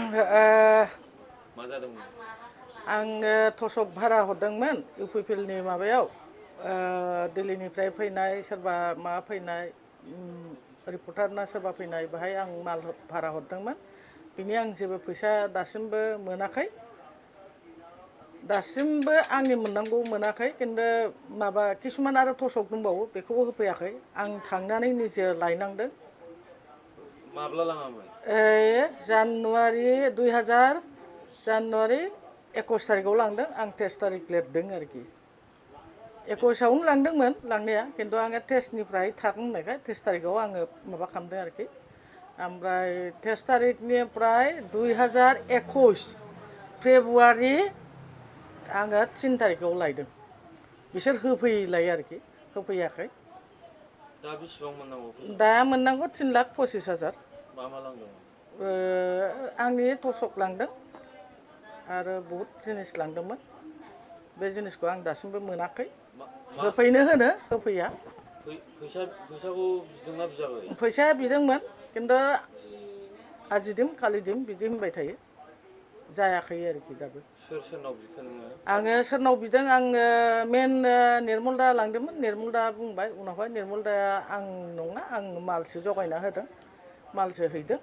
मा जादोंमोन? आङो थसक भारा हरदोंमोन इउपिपिएलनि माबायाव दिल्लीनिफ्राय फैनाय सोरबा माबा फैनाय रिपर्टार ना सोरबा फैनाय बाहाय आं माल भारा हरदोंमोन बिनि आं जेबो फैसा दासिमबो मोनाखै दासिमबो आंनि मोननांगौ मोनाखै खिन्थु माबा किसुमान आरो थसक दंबावो बेखौबो होफैयाखै आं थांनानै निजे लायनांदों। माब्ला लाङामोन? जानुवारि 2000 जानुवारि 21 तारिखआव लांदों आं 23 तारिख लिरदों आरोखि 21आवनो लांदोंमोन लांनाया खिन्थु आङो टेस्टनिफ्राय थागोन होननायखाय 23 तारिखआव आङो माबा खालामदों आरोखि ओमफ्राय 23 तारिखनिफ्राय 2021 फेब्रुवारि आङो 3 तारिखआव लायदों बिसोर होफैलाय आरोखि होफैयाखै। दा बेसेबां मोननांगौ फैसा? दा मोननांगौ 3,25,000। मा मा लांदोंमोन? आंनि थसक लांदों आरो बहुद जिनिस लांदोंमोन बे जिनिसखौ आं दासिमबो मोनाखै होफैनो होनो होफैया। फैसाखौ बिदोंना बियाखै? फैसाया बिदोंमोन खिन्थु आजिदिम खालिदिम बिदि होनबाय थायो जायाखै आरोखि दाबो। सोर सोरनाव बिखो नोङो? आङो सोरनाव बिदों आङो मेन निर्मल दा लांदोंमोन निर्मल दा बुंबाय उनावहाय निर्मल दाया आं नङा आं मालसो जगायना होदों मालसो हैदों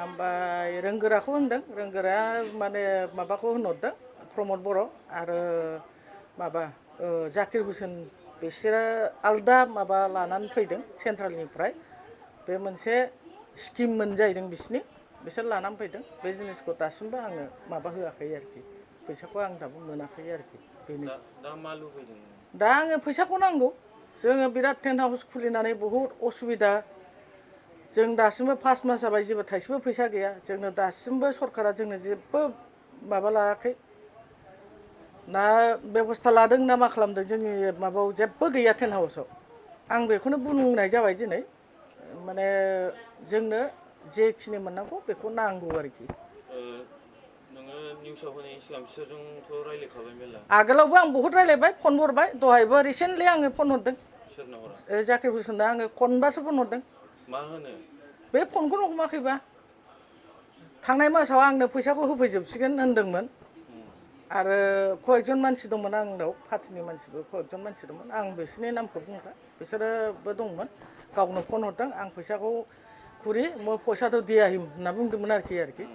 ओमफ्राय रोंगोराखौ होनदों रोंगोराया माने माबाखौ होनहरदों प्रमद बर' आरो माबा जाकिर हुसेन बिसोरो आलदा माबा लानानै फैदों सेन्ट्रेलनिफ्राय बे मोनसे स्किममोन जाहैदों बिसोर लानानै फैदों बे जिनिसखौ दासिमबो आङो माबा होआखै आरोखि फैसाखौ आं दाबो मोनाखै आरोखि बेनो। दा मा लुबैदों? दा आङो फैसाखौ नांगौ जोङो बिराद टेन्ट हाउस खुलिनानै बहुद असुबिदा जों दासिमबो 5 मास जाबाय जेबो थाइसेबो फैसा गैया जोंनो दासिमबो सरकारा जोंनो जेबो माबा लायाखै ना बेबस्था लादों ना मा खालामदों जोंनि माबायाव जेबो गैया टेन्ट हाउसआव आं बेखौनो बुंनाय जाबाय दिनै माने जोंनो जेखिनि मोननांगौ बेखौ नांगौ आरोखि। नोङो निउसाव होनायनि सिगां बिसोरजोंथ' रायज्लायखाबाय मेरला? आगोलावबो आं बहुद रायज्लायबाय फन हरबाय दहायबो रिसेन्टलि आङो फन हरदों। सोरनो हरा? जाकिर हुसेननो आङो खनबासो फन हरदों। मा होनो? बे फनखौनो हमाखैबा थांनाय मासाव आंनो फैसाखौ होफैजोबसिगोन होनदोंमोन आरो कयेकजन मानसि दंमोन आंनाव पार्टिनि मानसिबो कयेकजन मानसि दंमोन आं बिसोरनि नामखौ बुंला बिसोरोबो दंमोन गावनो फन हरदों आं फैसाखौ खुरि फैसाथ' दियाहिम होनना बुंदोंमोन आरोखि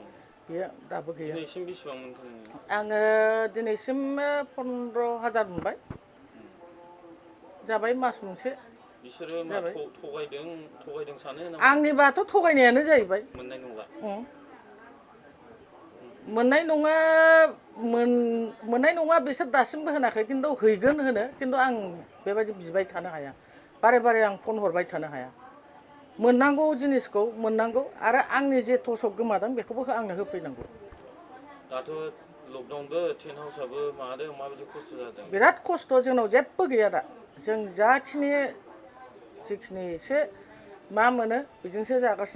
बेयो दाबो गैया। दिनैसिम बेसेबां मोनखो नोङो? आङो दिनैसिम 15,000 मोनबाय जाबाय मास मोनसे बिसोरो मा जाबाय। थगायदों सानो नामा? आंनिबाथ' थगायनायानो जाहैबाय। मोननाय नंला। मोननाय नङा मोननाय नङा बिसोर दासिमबो होनाखै खिन्थु हैगोन होनो खिन्थु आं बेबायदि बिबाय थानो हाया बारे बारे आं फन हरबाय थानो हाया मोननांगौ जिनिसखौ मोननांगौ आरो आंनि जे थसक गोमादों बेखौबो आंनो होफैनांगौ। दाथ' लकडाउनबो टेन्ट हाउसआबो माबादों माबायदि खस्थ' जादों? बिराद खस्थ' जोंनाव जेबो गैया दा जों जिखिनि एसे मा मोनो बेजोंसो जागासिनो।